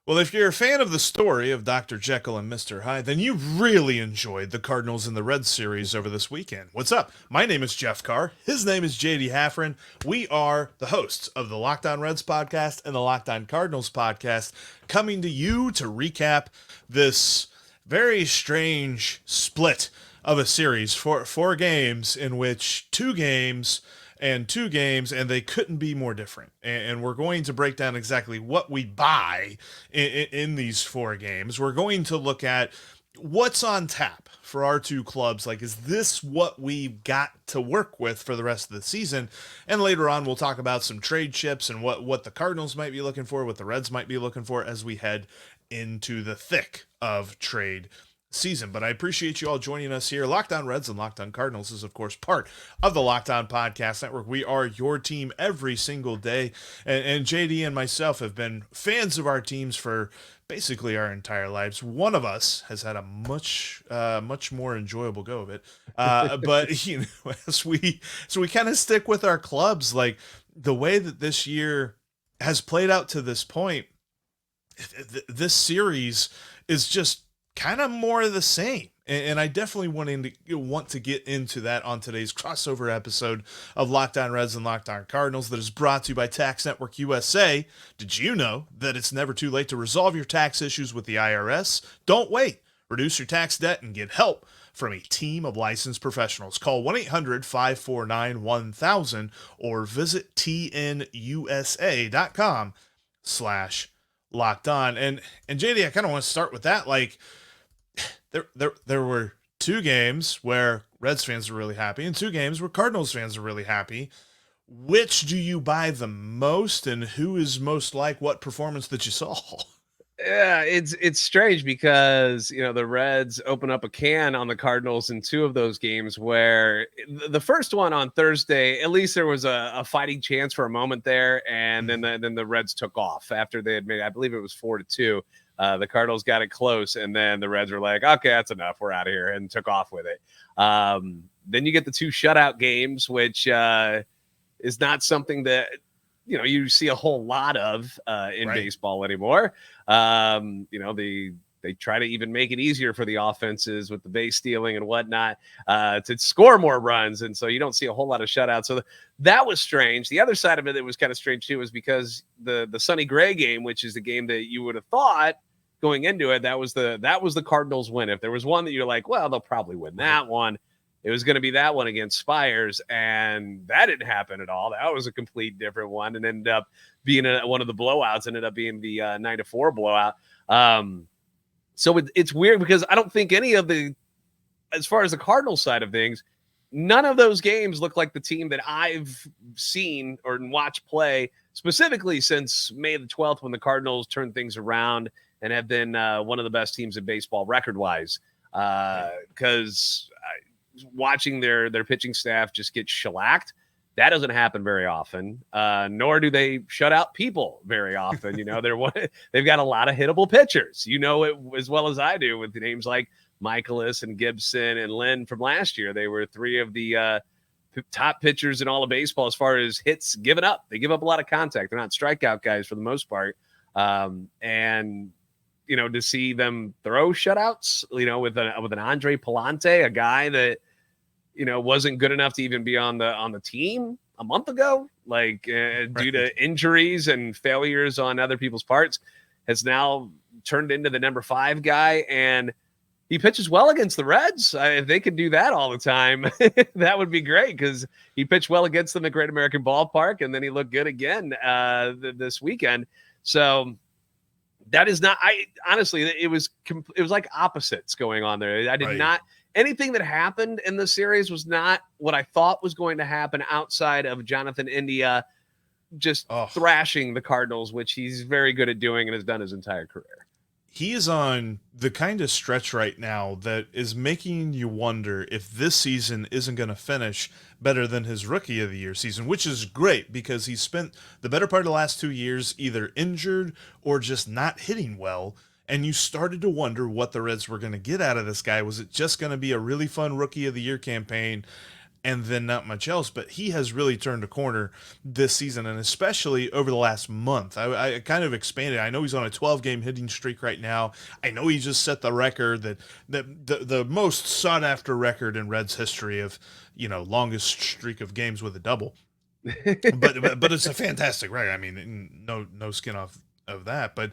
Well, if you're a fan of the story of Dr. Jekyll and Mr. Hyde, then you really enjoyed the Cardinals and the Reds series over this weekend. What's up? My name is Jeff Carr. His name is Jd Hafron. We are the hosts of the Locked On Reds podcast and the Locked On Cardinals podcast, coming to you to recap this very strange split of a series, four games in which two games, and they couldn't be more different. And we're going to break down exactly what we buy in these four games. We're going to look at what's on tap for our two clubs. Like, is this what we've got to work with for the rest of the season? And later on, we'll talk about some trade chips and what the Cardinals might be looking for, what the Reds might be looking for as we head into the thick of trade season. But I appreciate you all joining us here. Locked On Reds and Locked On Cardinals is, of course, part of the Locked On Podcast Network. We are your team every single day. And JD and myself have been fans of our teams for basically our entire lives. One of us has had a much more enjoyable go of it. But you know, as we kind of stick with our clubs, like the way that this year has played out to this point, this series is just kind of more of the same. And I definitely want to get into that on today's crossover episode of Locked On Reds and Locked On Cardinals that is brought to you by Tax Network USA. Did you know that it's never too late to resolve your tax issues with the IRS? Don't wait. Reduce your tax debt and get help from a team of licensed professionals. Call 1-800-549-1000 or visit tnusa.com/locked on. And JD, I kind of want to start with that. Like, there were two games where Reds fans were really happy and two games where Cardinals fans are really happy. Which do you buy the most, and who is most like what performance that you saw? Yeah, it's strange because the Reds open up a can on the Cardinals in two of those games. Where the first one on Thursday, at least there was a fighting chance for a moment there, and then the Reds took off after they had made, I believe it was 4-2. The Cardinals got it close, and then the Reds were like, "Okay, that's enough. We're out of here," and took off with it. Then you get the two shutout games, which is not something that you see a whole lot of in baseball anymore. They try to even make it easier for the offenses with the base stealing and whatnot to score more runs. And so you don't see a whole lot of shutouts. So that was strange. The other side of it that was kind of strange too was because the Sonny Gray game, which is the game that you would have thought going into it, that was the Cardinals win. If there was one that you're like, well, they'll probably win that one, it was going to be that one against Spires, and that didn't happen at all. That was a complete different one, and ended up being one of the blowouts. Ended up being the 9-4 blowout. So it's weird because I don't think any of as far as the Cardinals side of things, none of those games look like the team that I've seen or watched play specifically since May the 12th, when the Cardinals turned things around and have been one of the best teams in baseball record-wise. Because watching their pitching staff just get shellacked, that doesn't happen very often. Nor do they shut out people very often. They've got a lot of hittable pitchers. You know it as well as I do, with the names like Michaelis and Gibson and Lynn from last year. They were three of the top pitchers in all of baseball as far as hits given up. They give up a lot of contact. They're not strikeout guys for the most part. And to see them throw shutouts, with an Andre Palante, a guy that wasn't good enough to even be on the team a month ago, due to injuries and failures on other people's parts, has now turned into the number 5 guy, and he pitches well against the Reds. If they could do that all the time, that would be great, because he pitched well against them at Great American Ballpark, and then he looked good again this weekend. So that is not. Honestly, it was like opposites going on there. I did not. Anything that happened in the series was not what I thought was going to happen, outside of Jonathan India just thrashing the Cardinals, which he's very good at doing and has done his entire career. He is on the kind of stretch right now that is making you wonder if this season isn't going to finish better than his Rookie of the Year season, which is great because he spent the better part of the last 2 years either injured or just not hitting well. And you started to wonder what the Reds were going to get out of this guy. Was it just going to be a really fun Rookie of the Year campaign? and then not much else. But he has really turned a corner this season, and especially over the last month. I kind of expanded. I know he's on a 12-game hitting streak right now. I know he just set the record that the most sought after record in Reds history of, longest streak of games with a double. but it's a fantastic record. I mean, no skin off of that, but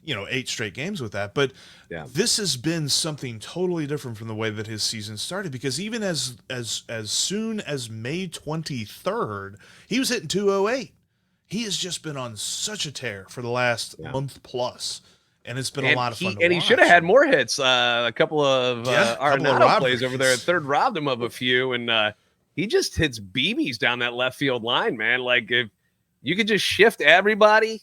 8 straight games with that. But Yeah. this has been something totally different from the way that his season started, because even as soon as May 23rd, he was hitting 208. He has just been on such a tear for the last month plus, and it's been a lot of fun to and watch. he should have had more hits. A couple of Arenado plays over there at third robbed him of a few, and he just hits BBs down that left field line, man. Like, if you could just shift everybody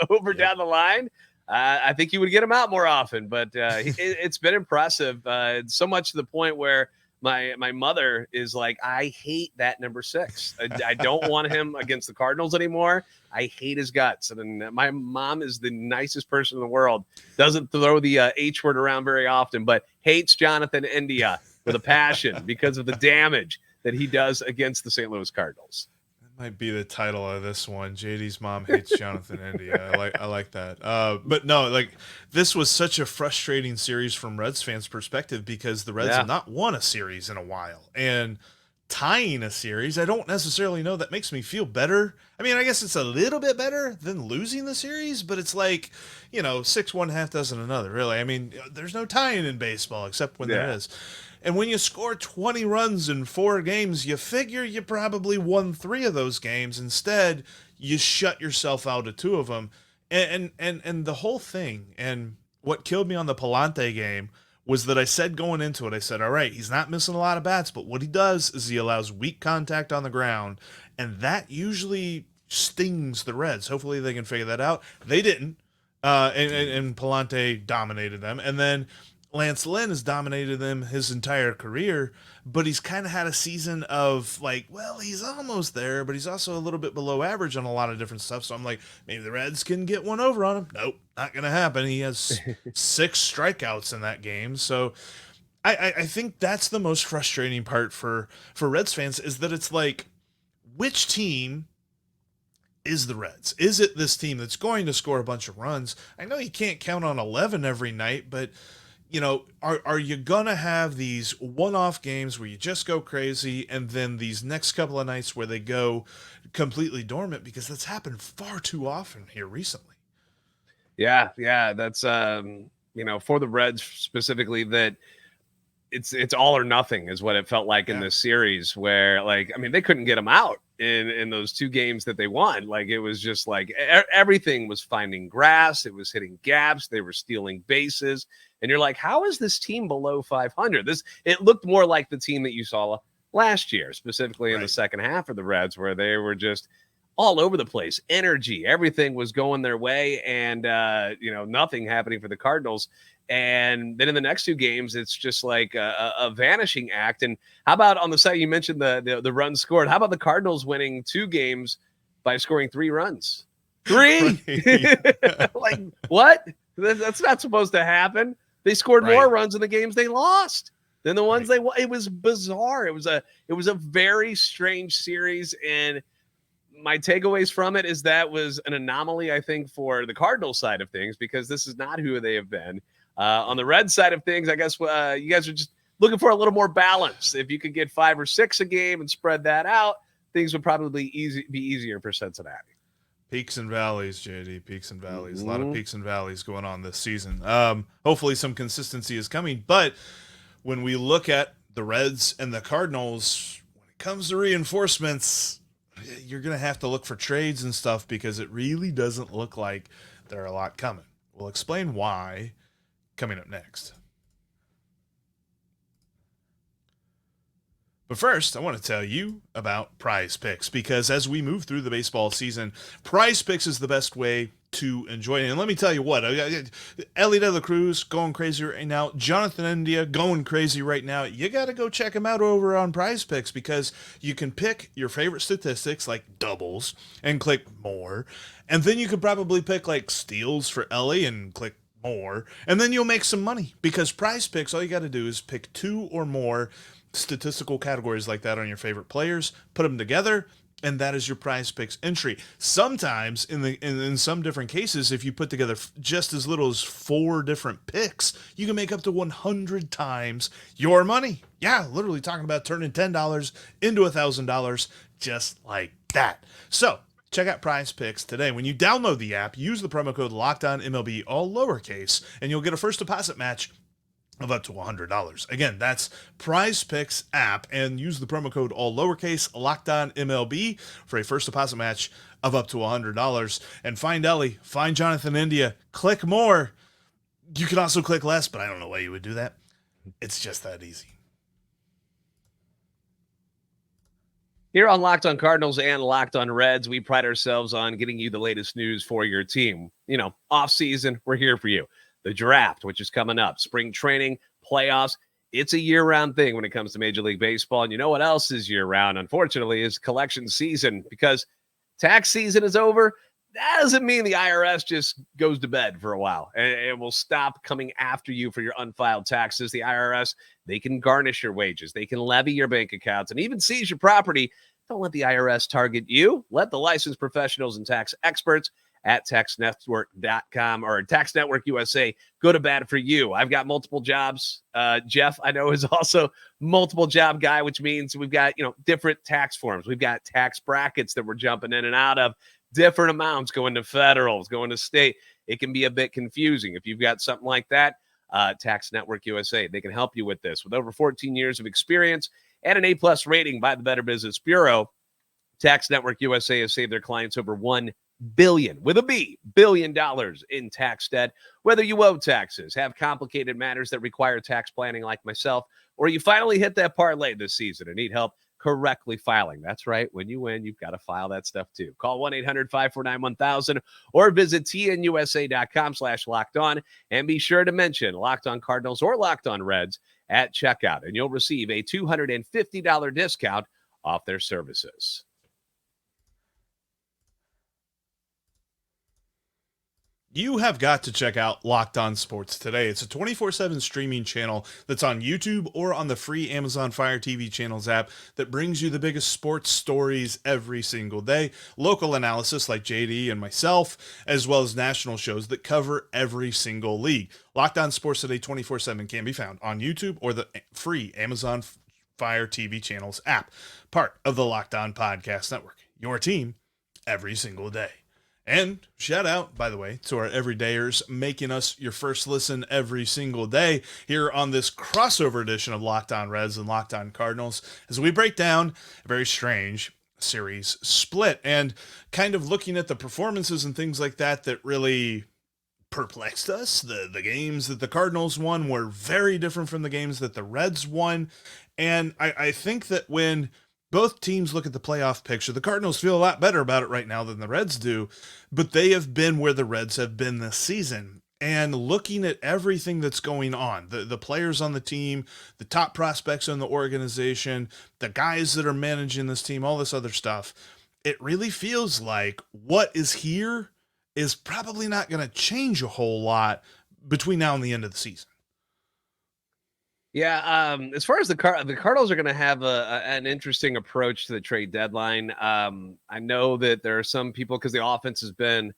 over down the line, I think you would get him out more often. But it's been impressive, so much to the point where my mother is like, I hate that number 6. I don't want him against the Cardinals anymore. I hate his guts. And my mom is the nicest person in the world. Doesn't throw the H word around very often, but hates Jonathan India with a passion because of the damage that he does against the St. Louis Cardinals. Might be the title of this one. JD's mom hates Jonathan India. I like that. But no, like, this was such a frustrating series from Reds fans' perspective, because the Reds have not won a series in a while, and tying a series, I don't necessarily know that makes me feel better. I mean, I guess it's a little bit better than losing the series, but it's like, 6 one, half dozen another, really. I mean, there's no tying in baseball except when there is. And when you score 20 runs in 4 games, you figure you probably won 3 of those games. Instead, you shut yourself out of 2 of them. And the whole thing, and what killed me on the Palante game, was that I said going into it, I said, all right, he's not missing a lot of bats, but what he does is he allows weak contact on the ground, and that usually stings the Reds. Hopefully they can figure that out. They didn't, and Palante dominated them. And then Lance Lynn has dominated them his entire career, but he's kind of had a season of like, well, he's almost there, but he's also a little bit below average on a lot of different stuff. So I'm like, maybe the Reds can get one over on him. Nope, not going to happen. He has 6 strikeouts in that game. So I think that's the most frustrating part for Reds fans, is that it's like, which team is the Reds? Is it this team that's going to score a bunch of runs? I know you can't count on 11 every night, but are you going to have these one-off games where you just go crazy, and then these next couple of nights where they go completely dormant? Because that's happened far too often here recently. Yeah. That's, for the Reds specifically, that it's all or nothing is what it felt like in this series, where, like, I mean, they couldn't get them out in those 2 games that they won. Like, it was just like everything was finding grass. It was hitting gaps. They were stealing bases. And you're like, how is this team below 500? It looked more like the team that you saw last year, specifically in the second half of the Reds, where they were just all over the place. Energy, everything was going their way, and nothing happening for the Cardinals. And then in the next 2 games, it's just like a vanishing act. And how about on the side, you mentioned the runs scored. How about the Cardinals winning 2 games by scoring 3 runs? 3? Like, what? That's not supposed to happen. They scored more runs in the games they lost than the ones they won. It was bizarre. It was a very strange series, and my takeaways from it is that was an anomaly, I think, for the Cardinals side of things, because this is not who they have been. On the Reds side of things, I guess you guys are just looking for a little more balance. If you could get 5 or 6 a game and spread that out, things would probably be easier for Cincinnati. Peaks and valleys, JD. Peaks and valleys. A lot of peaks and valleys going on this season. Hopefully some consistency is coming. But when we look at the Reds and the Cardinals, when it comes to reinforcements, you're going to have to look for trades and stuff, because it really doesn't look like there are a lot coming. We'll explain why coming up next. But first, I want to tell you about Prize Picks, because as we move through the baseball season, Prize Picks is the best way to enjoy it. And let me tell you what, Elly De La Cruz going crazy right now, Jonathan India going crazy right now. You got to go check him out over on Prize Picks, because you can pick your favorite statistics like doubles and click more. And then you could probably pick like steals for Elly and click more. And then you'll make some money, because Prize Picks, all you got to do is pick 2 or more statistical categories like that on your favorite players, put them together, and that is your Prize Picks entry. Sometimes, in some different cases, if you put together just as little as 4 different picks, you can make up to 100 times your money. Yeah, literally talking about turning $10 into $1,000 just like that. So, check out Prize Picks today. When you download the app, use the promo code LOCKEDONMLB, all lowercase, and you'll get a first deposit match of up to $100. Again, that's Prize Picks app, and use the promo code all lowercase LOCKEDONMLB for a first deposit match of up to $100. And find Elly, find Jonathan India, click more. You can also click less, but I don't know why you would do that. It's just that easy. Here on Locked On Cardinals and Locked On Reds, we pride ourselves on getting you the latest news for your team. You know, off season, we're here for you. The draft, which is coming up, spring training, playoffs. It's a year-round thing when it comes to Major League Baseball. And you know what else is year-round, unfortunately, is collection season, because tax season is over. That doesn't mean the IRS just goes to bed for a while and it will stop coming after you for your unfiled taxes. The IRS, they can garnish your wages. They can levy your bank accounts and even seize your property. Don't let the IRS target you. Let the licensed professionals and tax experts at taxnetwork.com or Tax Network USA go to bat for you. I've got multiple jobs. Jeff, I know, is also multiple job guy, which means we've got, different tax forms. We've got tax brackets that we're jumping in and out of, different amounts going to federals, going to state. It can be a bit confusing. If you've got something like that, Tax Network USA, they can help you with this. With over 14 years of experience and an A+ rating by the Better Business Bureau, Tax Network USA has saved their clients over $1 billion, with a B, $billion in tax debt. Whether you owe taxes, have complicated matters that require tax planning like myself, or you finally hit that parlay this season and need help correctly filing. That's right. When you win, you've got to file that stuff too. Call 1-800-549-1000 or visit tnusa.com/locked on, and be sure to mention Locked On Cardinals or Locked On Reds at checkout, and you'll receive a $250 discount off their services. You have got to check out Locked On Sports today. It's a 24/7 streaming channel that's on YouTube or on the free Amazon Fire TV channels app that brings you the biggest sports stories every single day, local analysis like JD and myself, as well as national shows that cover every single league. Locked On Sports Today 24/7 can be found on YouTube or the free Amazon Fire TV channels app, part of the Locked On Podcast Network. Your team every single day. And shout out, by the way, to our everydayers making us your first listen every single day here on this crossover edition of Locked On Reds and Locked On Cardinals, as we break down a very strange series split and kind of looking at the performances and things like that that really perplexed us. The games that the Cardinals won were very different from the games that the Reds won. And I think that when both teams look at the playoff picture, the Cardinals feel a lot better about it right now than the Reds do, but they have been where the Reds have been this season. And looking at everything that's going on, the players on the team, the top prospects in the organization, the guys that are managing this team, all this other stuff, it really feels like what is here is probably not going to change a whole lot between now and the end of the season. Yeah, as far as the Cardinals are going to have an interesting approach to the trade deadline. I know that there are some people, because the offense has been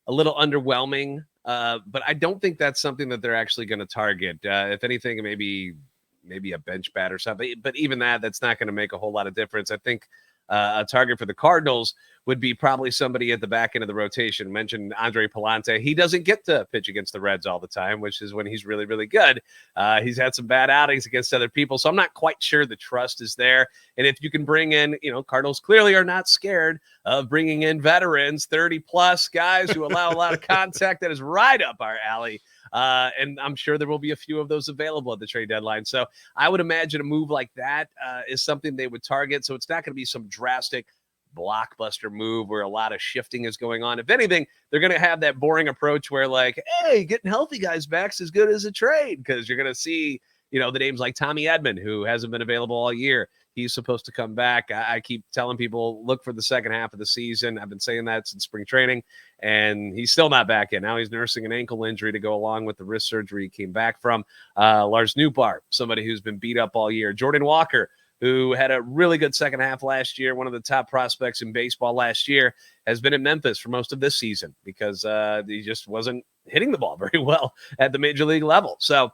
a little underwhelming, but I don't think that's something that they're actually going to target. If anything, maybe a bench bat or something. But even that's not going to make a whole lot of difference. I think a target for the Cardinals would be probably somebody at the back end of the rotation. Mentioned Andre Palante. He doesn't get to pitch against the Reds all the time, which is when he's really, really good. He's had some bad outings against other people, so I'm not quite sure the trust is there. And if you can bring in, Cardinals clearly are not scared of bringing in veterans, 30-plus guys who allow a lot of contact. That is right up our alley. And I'm sure there will be a few of those available at the trade deadline. So I would imagine a move like that is something they would target. So it's not going to be some drastic blockbuster move where a lot of shifting is going on. If anything, they're going to have that boring approach where, like, hey, getting healthy guys back's as good as a trade, because you're going to see, the names like Tommy Edman, who hasn't been available all year. He's supposed to come back. I keep telling people, look for the second half of the season. I've been saying that since spring training. and he's still not back in. Now he's nursing an ankle injury to go along with the wrist surgery he came back from. Lars Nootbaar, somebody who's been beat up all year. Jordan Walker, who had a really good second half last year, one of the top prospects in baseball last year, has been in Memphis for most of this season because he just wasn't hitting the ball very well at the major league level. So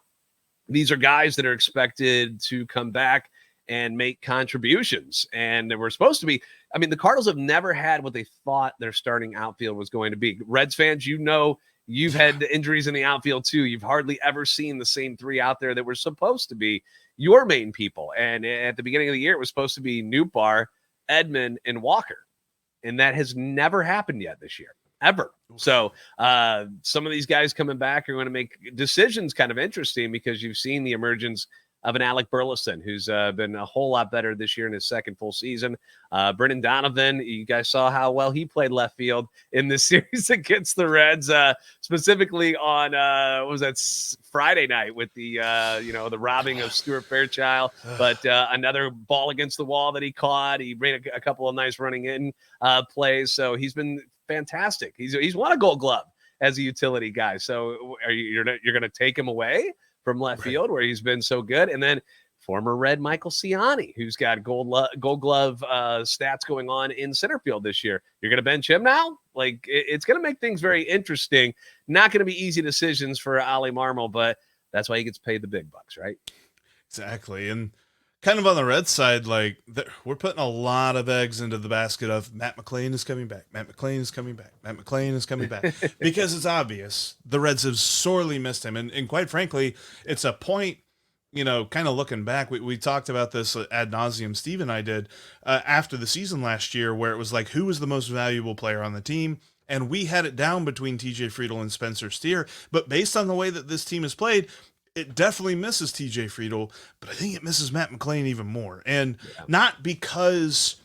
these are guys that are expected to come back and make contributions. And we're supposed to be, I mean, the Cardinals have never had what they thought their starting outfield was going to be. Reds fans, you know, you've had the injuries in the outfield too. You've hardly ever seen the same three out there that were supposed to be your main people. And at the beginning of the year, it was supposed to be Nootbaar, Edman, and Walker. And that has never happened yet this year, ever. So some of these guys coming back are going to make decisions kind of interesting because you've seen the emergence of an Alec Burleson, who's been a whole lot better this year in his second full season. Brendan Donovan, you guys saw how well he played left field in this series against the Reds, specifically on what was that Friday night with the the robbing of Stuart Fairchild, but another ball against the wall that he caught. He made a couple of nice running in plays, so he's been fantastic. He's won a Gold Glove as a utility guy. So you're going to take him away from left field where he's been so good? And then former Red Michael Ciani, who's got Gold Glove stats going on in center field this year. You're going to bench him now? Like, it's going to make things very interesting. Not going to be easy decisions for Ali Marmol, but that's why he gets paid the big bucks, right? Exactly. And kind of on the Red side, like, we're putting a lot of eggs into the basket of Matt McLain is coming back. Matt McLain is coming back. Matt McLain is coming back. Because it's obvious the Reds have sorely missed him. And quite frankly, it's a point, kind of looking back, we talked about this ad nauseum, Steve and I did, after the season last year, where it was like, who was the most valuable player on the team? And we had it down between TJ Friedl and Spencer Steer. But based on the way that this team has played, it definitely misses TJ Friedl, but I think it misses Matt McLain even more. And not because,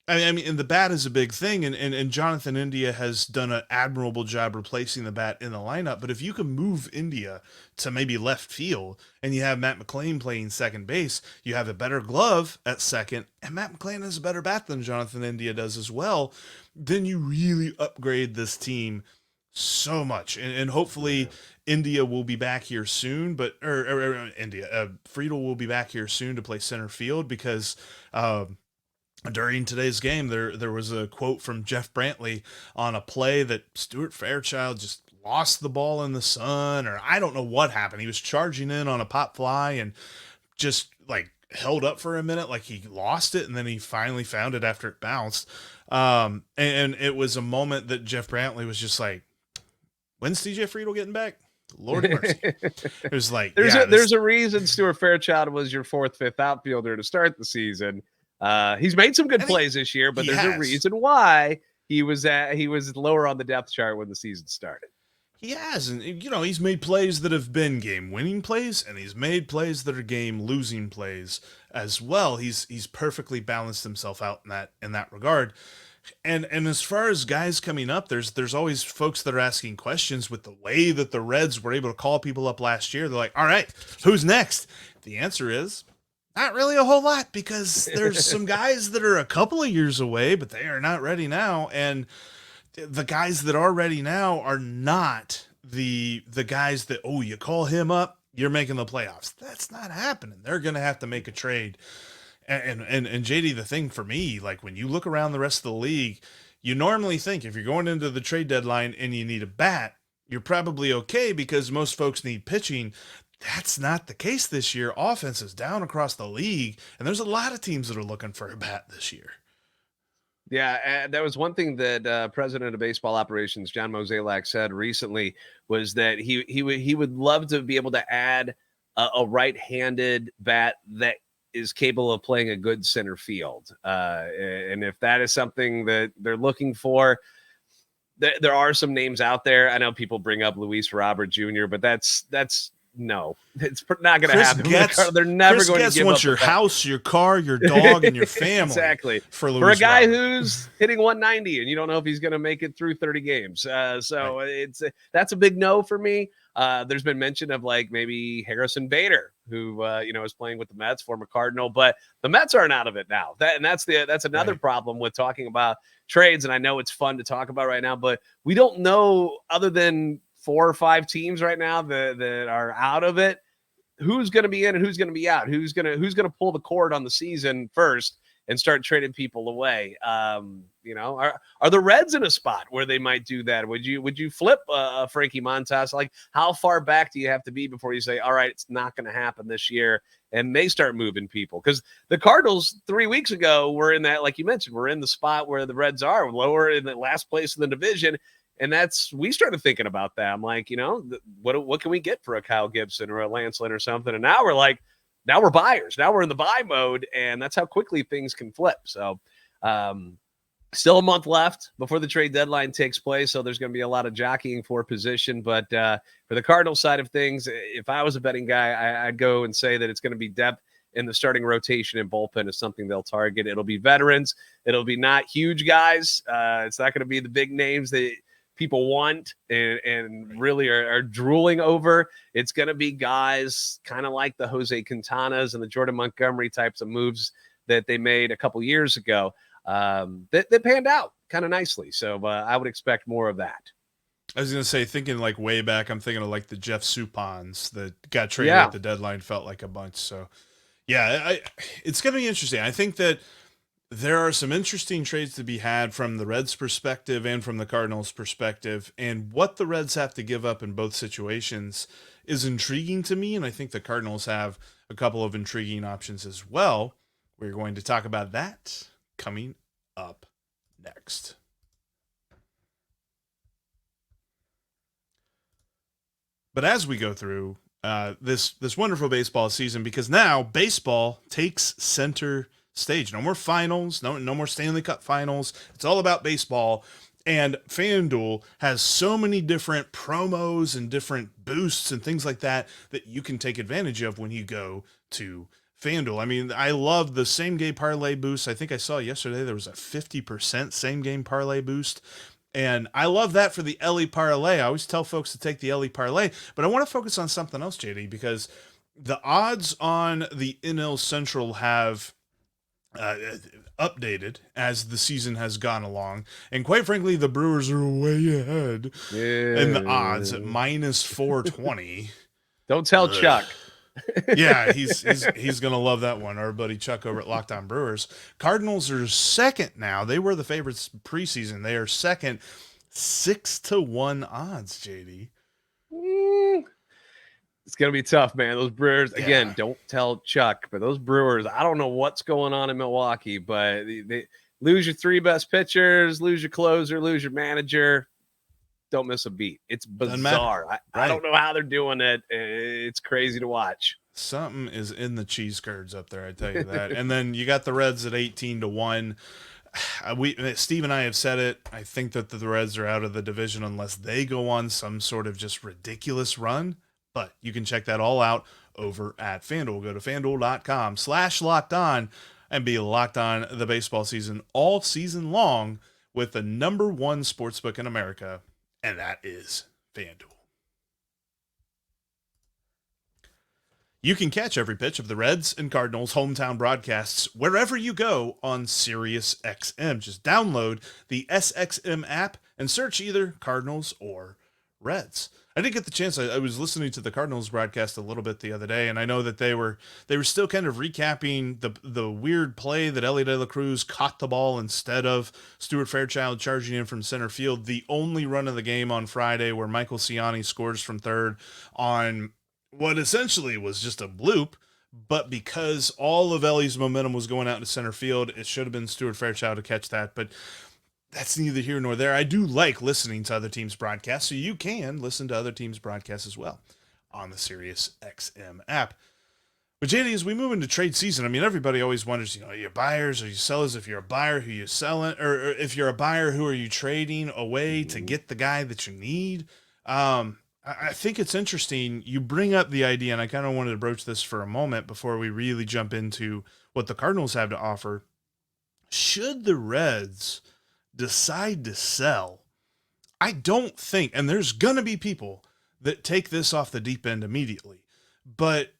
I mean, the bat is a big thing, and Jonathan India has done an admirable job replacing the bat in the lineup. But if you can move India to maybe left field and you have Matt McLain playing second base, you have a better glove at second, and Matt McLain has a better bat than Jonathan India does as well, then you really upgrade this team so much. And hopefully India will be back here soon, Friedl will be back here soon to play center field because during today's game, there was a quote from Jeff Brantley on a play that Stuart Fairchild just lost the ball in the sun, or I don't know what happened. He was charging in on a pop fly and just like held up for a minute like he lost it, and then he finally found it after it bounced. And it was a moment that Jeff Brantley was just like, when's TJ Friedl getting back? Lord have mercy. It was like, there's a reason Stuart Fairchild was your fourth, fifth outfielder to start the season. He's made some good plays this year, but there's a reason why he was lower on the depth chart when the season started. He has, and he's made plays that have been game-winning plays, and he's made plays that are game-losing plays as well. He's perfectly balanced himself out in that regard. And as far as guys coming up, there's always folks that are asking questions with the way that the Reds were able to call people up last year. They're like, all right, who's next? The answer is not really a whole lot, because there's some guys that are a couple of years away, but they are not ready now. And the guys that are ready now are not the guys that, you call him up, you're making the playoffs. That's not happening. They're going to have to make a trade. And JD, the thing for me, like when you look around the rest of the league, you normally think if you're going into the trade deadline and you need a bat, you're probably okay because most folks need pitching. That's not the case this year. Offense is down across the league, and there's a lot of teams that are looking for a bat this year. Yeah, that was one thing that President of Baseball Operations John Mozeliak said recently, was that he would love to be able to add a right-handed bat that is capable of playing a good center field. And if that is something that they're looking for, there are some names out there. I know people bring up Luis Robert Jr., but that's no, it's not going to happen. They're never going to give up your house, your car, your dog, and your family. Exactly. For a guy who's hitting 190 and you don't know if he's going to make it through 30 games. That's a big no for me. There's been mention of like maybe Harrison Bader, who is playing with the Mets, former Cardinal, but the Mets aren't out of it now. That's another problem with talking about trades, and I know it's fun to talk about right now, but we don't know, other than 4 or 5 teams right now that are out of it, who's going to be in and who's going to be out, who's going to pull the cord on the season first and start trading people away. Are the Reds in a spot where they might do that? Would you flip Frankie Montas? Like, how far back do you have to be before you say, all right, it's not going to happen this year, and they start moving people? Because the Cardinals 3 weeks ago were in that, like you mentioned, we're in the spot where the Reds are, lower in the last place in the division. And we started thinking about that. I'm like, what can we get for a Kyle Gibson or a Lance Lynn or something? And now we're buyers. Now we're in the buy mode, and that's how quickly things can flip. So still a month left before the trade deadline takes place. So there's going to be a lot of jockeying for position. But for the Cardinals side of things, if I was a betting guy, I'd go and say that it's going to be depth in the starting rotation and bullpen is something they'll target. It'll be veterans. It'll be not huge guys. It's not going to be the big names that people want and really are drooling over. It's going to be guys kind of like the Jose Quintanas and the Jordan Montgomery types of moves that they made a couple years ago that panned out kind of nicely. So I would expect more of that. I was going to say, thinking like way back, I'm thinking of like the Jeff Supans that got traded at the deadline, felt like a bunch. So yeah, it's going to be interesting. I think that there are some interesting trades to be had from the Reds' perspective and from the Cardinals' perspective, and what the Reds have to give up in both situations is intriguing to me, and I think the Cardinals have a couple of intriguing options as well. We're going to talk about that coming up next. But as we go through this wonderful baseball season, because now baseball takes center stage. No more finals, no more Stanley Cup finals. It's all about baseball. And FanDuel has so many different promos and different boosts and things like that you can take advantage of when you go to FanDuel. I mean, I love the same game parlay boost. I think I saw yesterday there was a 50% same game parlay boost. And I love that for the Elly parlay. I always tell folks to take the Elly parlay, but I want to focus on something else, JD, because the odds on the NL Central have updated as the season has gone along, and quite frankly, the Brewers are way ahead in the odds at minus 420. Don't tell Chuck. Yeah, he's gonna love that one. Our buddy Chuck over at Locked On Brewers. Cardinals are second now. They were the favorites preseason. They are second, 6-1 odds. JD. It's going to be tough, man. Those Brewers, again, don't tell Chuck, but those Brewers, I don't know what's going on in Milwaukee, but they lose your 3 best pitchers, lose your closer, lose your manager. Don't miss a beat. It's bizarre. I don't know how they're doing it. It's crazy to watch. Something is in the cheese curds up there, I tell you that. And then you got the Reds at 18-1. Steve and I have said it. I think that the Reds are out of the division unless they go on some sort of just ridiculous run. But you can check that all out over at FanDuel. Go to FanDuel.com/lockedon and be locked on the baseball season all season long with the number 1 sportsbook in America, and that is FanDuel. You can catch every pitch of the Reds and Cardinals hometown broadcasts wherever you go on SiriusXM. Just download the SXM app and search either Cardinals or Reds. I did get the chance. I was listening to the Cardinals broadcast a little bit the other day, and I know that they were still kind of recapping the weird play that Elly De La Cruz caught the ball instead of Stuart Fairchild charging in from center field. The only run of the game on Friday where Michael Ciani scores from third on what essentially was just a bloop, but because all of Elly's momentum was going out into center field, it should have been Stuart Fairchild to catch that, but that's neither here nor there. I do like listening to other teams' broadcasts, so you can listen to other teams' broadcasts as well on the SiriusXM app. But JD, as we move into trade season, I mean, everybody always wonders, are you buyers or you sellers? If you're a buyer, who you selling? Or if you're a buyer, who are you trading away to get the guy that you need? I think it's interesting. You bring up the idea, and I kind of wanted to broach this for a moment before we really jump into what the Cardinals have to offer. Should the Reds decide to sell, I don't think, and there's going to be people that take this off the deep end immediately, but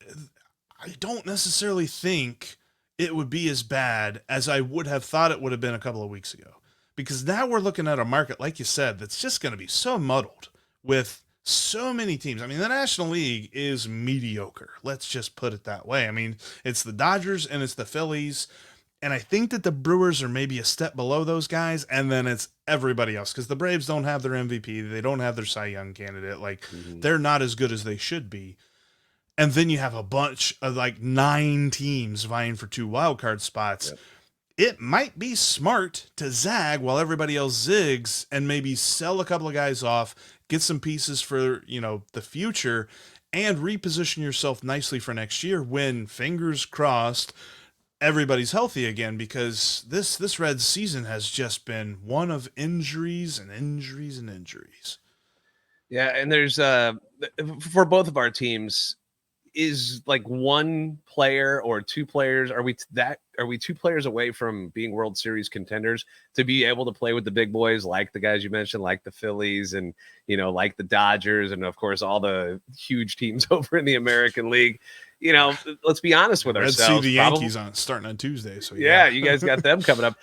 I don't necessarily think it would be as bad as I would have thought it would have been a couple of weeks ago, because now we're looking at a market, like you said, that's just going to be so muddled with so many teams. I mean, the National League is mediocre. Let's just put it that way. I mean, it's the Dodgers and it's the Phillies. And I think that the Brewers are maybe a step below those guys. And then it's everybody else, because the Braves don't have their MVP. They don't have their Cy Young candidate. Like, they're not as good as they should be. And then you have a bunch of like 9 teams vying for 2 wild card spots. Yep. It might be smart to zag while everybody else zigs and maybe sell a couple of guys off, get some pieces for, the future, and reposition yourself nicely for next year when, fingers crossed, everybody's healthy again, because this Reds season has just been one of injuries and injuries and injuries. Yeah, and there's for both of our teams, is like one player or 2 players, are we 2 players away from being World Series contenders to be able to play with the big boys, like the guys you mentioned, like the Phillies and like the Dodgers, and of course all the huge teams over in the American League? Let's be honest with ourselves. Let's see the Yankees starting on Tuesday. So yeah, you guys got them coming up.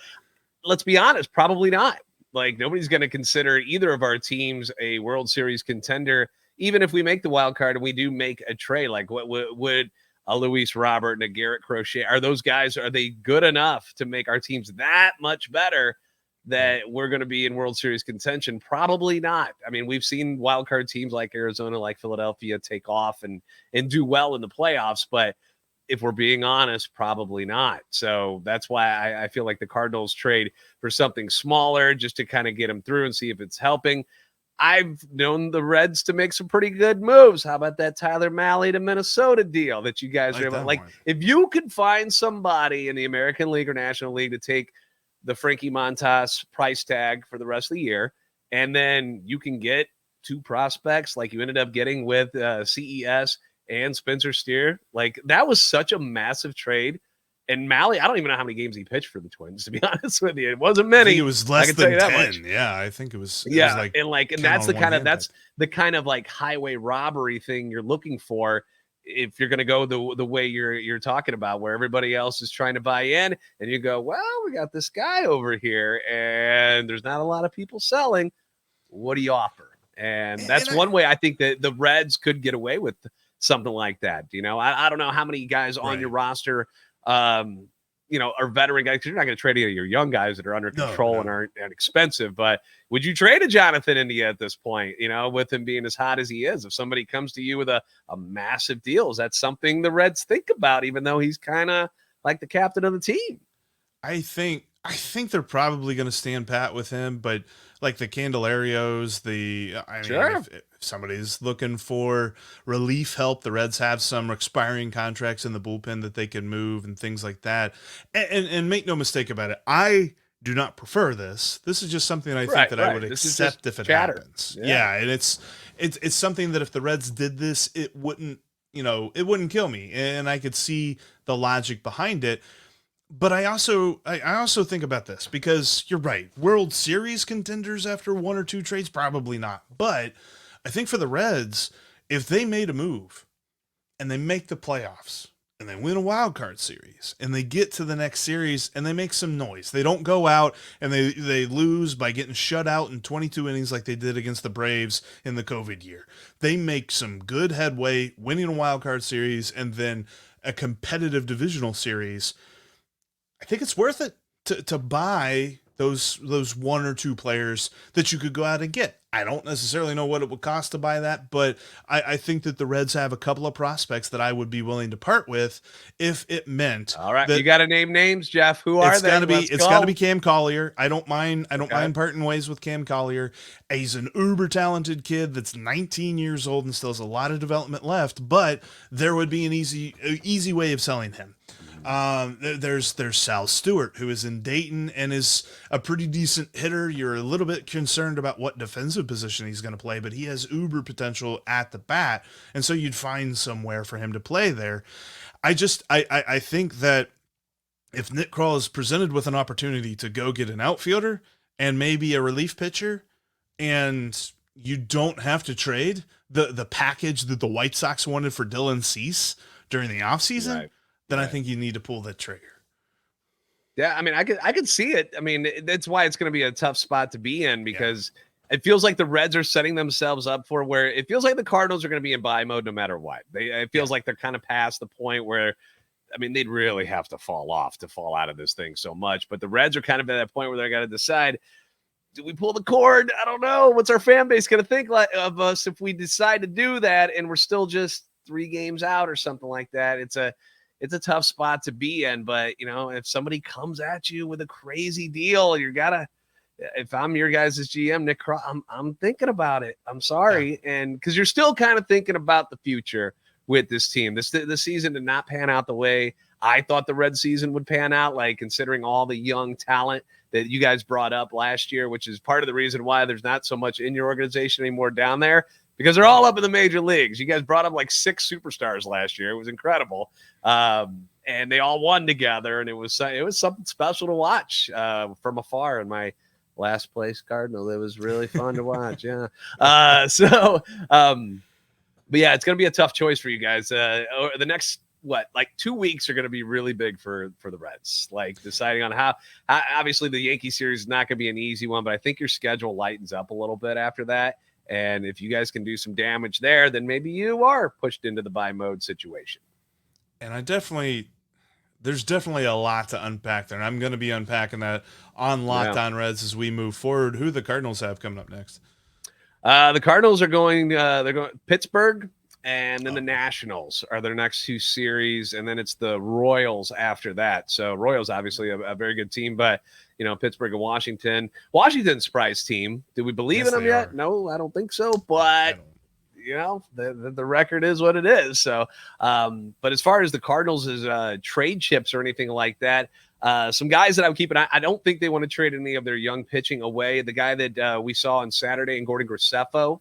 Let's be honest, probably not. Like, nobody's going to consider either of our teams a World Series contender, even if we make the wild card and we do make a trade. Like, what would a Luis Robert and a Garrett Crochet, are they good enough to make our teams that much better that we're going to be in World Series contention? Probably not. I mean, we've seen wild card teams like Arizona, like Philadelphia take off and do well in the playoffs, but if we're being honest, probably not. So that's why I feel like the Cardinals trade for something smaller just to kind of get them through and see if it's helping. I've known the Reds to make some pretty good moves. How about that Tyler Mahle to Minnesota deal that you guys are able to, like, if you could find somebody in the American League or National League to take the Frankie Montas price tag for the rest of the year, and then you can get 2 prospects like you ended up getting with CES and Spencer Steer, like, that was such a massive trade. And Mahle, I don't even know how many games he pitched for the Twins, to be honest with you. It wasn't many. I think it was less than 10. Yeah, I think it was. And that's the kind of like highway robbery thing you're looking for if you're going to go the way you're talking about, where everybody else is trying to buy in, and you go, well, we got this guy over here, and there's not a lot of people selling. What do you offer? And that's one way I think that the Reds could get away with something like that. I don't know how many guys on your roster are veteran guys, because you're not going to trade any of your young guys that are under control and aren't expensive. But would you trade a Jonathan India at this point, with him being as hot as he is? If somebody comes to you with a massive deal, is that something the Reds think about, even though he's kind of like the captain of the team? I think they're probably going to stand pat with him, but like the Candelarios, if somebody's looking for relief help, the Reds have some expiring contracts in the bullpen that they can move and things like that. And make no mistake about it, I do not prefer this. This is just something I think that I would accept if it happens. Yeah, and it's something that if the Reds did this, it wouldn't kill me, and I could see the logic behind it. But I also think about this, because you're right. World Series contenders after 1 or 2 trades, probably not. But I think for the Reds, if they made a move and they make the playoffs and they win a wild card series and they get to the next series and they make some noise, they don't go out and they lose by getting shut out in 22 innings like they did against the Braves in the COVID year. They make some good headway, winning a wild card series and then a competitive divisional series. I think it's worth it to buy those 1 or 2 players that you could go out and get. I don't necessarily know what it would cost to buy that, but I think that the Reds have a couple of prospects that I would be willing to part with if it meant. All right, you got to name names, Jeff. Who are they? It's got to be Cam Collier. I don't mind parting ways with Cam Collier. He's an uber talented kid that's 19 years old and still has a lot of development left, but there would be an easy way of selling him. There's Sal Stewart, who is in Dayton and is a pretty decent hitter. You're a little bit concerned about what defensive position he's going to play, but he has uber potential at the bat, and so you'd find somewhere for him to play there. I think that if Nick Krall is presented with an opportunity to go get an outfielder and maybe a relief pitcher, and you don't have to trade the package that the White Sox wanted for Dylan Cease during the offseason, then I think you need to pull that trigger. Yeah, I mean, I could see it. I mean, that's why it's going to be a tough spot to be in because it feels like the Reds are setting themselves up for where it feels like the Cardinals are going to be in buy mode no matter what. It feels like they're kind of past the point where, I mean, they'd really have to fall off to fall out of this thing so much. But the Reds are kind of at that point where they're going to decide, do we pull the cord? I don't know. What's our fan base going to think of us if we decide to do that and we're still just 3 games out or something like that? It's a tough spot to be in, but if somebody comes at you with a crazy deal, if I'm your guys' GM, Nick Cross, I'm thinking about it. I'm sorry. And because you're still kind of thinking about the future with this team. The season did not pan out the way I thought the Red season would pan out, like considering all the young talent that you guys brought up last year, which is part of the reason why there's not so much in your organization anymore down there, because they're all up in the major leagues. You guys brought up like 6 superstars last year. It was incredible. And they all won together, and it was something special to watch from afar. In my last place Cardinal, it was really fun to watch. Yeah. But yeah, it's going to be a tough choice for you guys. The next 2 weeks are going to be really big for the Reds. Like deciding on how obviously the Yankee series is not going to be an easy one, but I think your schedule lightens up a little bit after that. And if you guys can do some damage there, then maybe you are pushed into the buy mode situation. And there's definitely a lot to unpack there. And I'm going to be unpacking that on Locked On Reds as we move forward. Who the Cardinals have coming up next? The Cardinals are going, they're going Pittsburgh, and then the Nationals are their next 2 series. And then it's the Royals after that. So Royals, obviously a very good team, but Pittsburgh and Washington. Washington's surprise team. Do we believe in them yet? No, I don't think so. But the record is what it is. So, but as far as the Cardinals' trade chips or anything like that, some guys that I would keep an eye. I don't think they want to trade any of their young pitching away. The guy that we saw on Saturday in Gordon Graceffo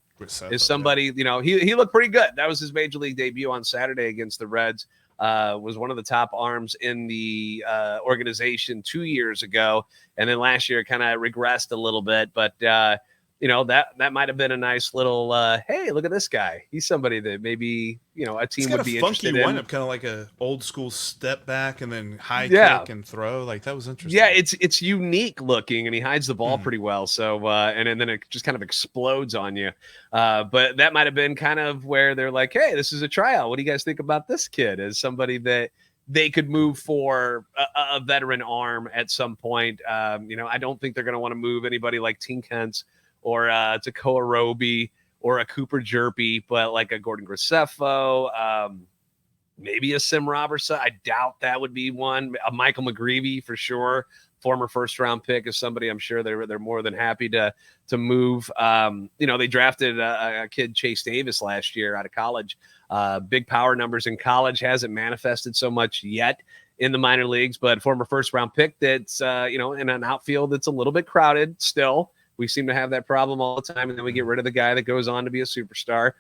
is somebody. He looked pretty good. That was his major league debut on Saturday against the Reds. Was one of the top arms in the organization 2 years ago, and then last year kind of regressed a little bit. But that might have been a nice little hey, look at this guy. He's somebody that maybe a team would be interested in. Funky windup, kind of like a old school step back and then high kick and throw. Like that was interesting. Yeah, it's unique looking, and he hides the ball pretty well. So and then it just kind of explodes on you. But that might have been kind of where they're like, hey, this is a tryout. What do you guys think about this kid as somebody that they could move for a veteran arm at some point? I don't think they're going to want to move anybody like Tink Hence or Tekoa Roby or a Cooper Jerpy, but like a Gordon Graceffo, maybe a Sim Robertson. I doubt that would be one. A Michael McGreevy for sure. Former first-round pick is somebody I'm sure they're more than happy to move. They drafted a kid, Chase Davis, last year out of college. Big power numbers in college, hasn't manifested so much yet in the minor leagues, but former first-round pick that's in an outfield that's a little bit crowded still. We seem to have that problem all the time, and then we get rid of the guy that goes on to be a superstar,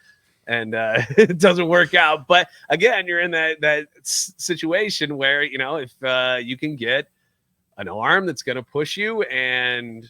and it doesn't work out. But again, you're in that situation where if you can get an arm that's going to push you, and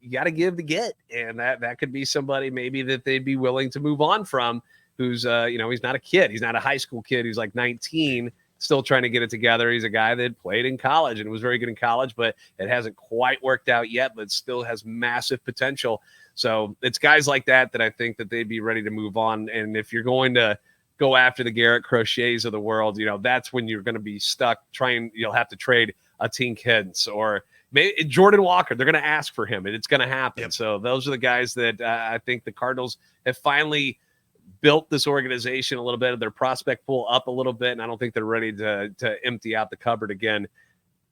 you got to give to get, and that could be somebody maybe that they'd be willing to move on from. Who's he's not a kid, he's not a high school kid, he's like 19. Still trying to get it together. He's a guy that played in college and was very good in college, but it hasn't quite worked out yet, but still has massive potential. So it's guys like that I think that they'd be ready to move on. And if you're going to go after the Garrett Crochets of the world, that's when you're going to be stuck you'll have to trade a Tink Hence or maybe Jordan Walker. They're going to ask for him and it's going to happen. Yep. So those are the guys that I think the Cardinals have finally built this organization a little bit of their prospect pool up a little bit. And I don't think they're ready to empty out the cupboard again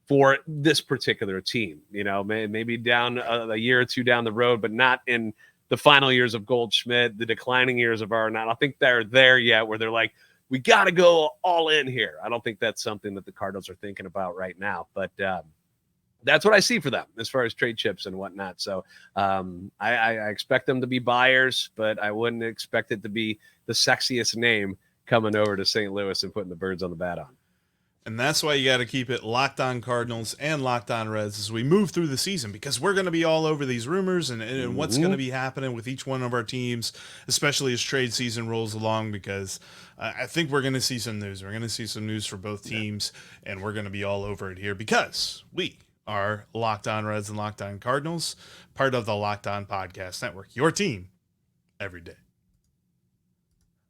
for this particular team, maybe down a year or two down the road, but not in the final years of Goldschmidt, the declining years of Arenado. I think they're there yet where they're like, we got to go all in here. I don't think that's something that the Cardinals are thinking about right now, but that's what I see for them as far as trade chips and whatnot. So I expect them to be buyers, but I wouldn't expect it to be the sexiest name coming over to St. Louis and putting the birds on the bat on. And that's why you got to keep it Locked On Cardinals and Locked On Reds as we move through the season, because we're going to be all over these rumors and what's going to be happening with each one of our teams, especially as trade season rolls along, because I think we're going to see some news. We're going to see some news for both teams, and we're going to be all over it here because we are Locked On Reds and Locked On Cardinals, part of the Locked On Podcast Network, your team every day.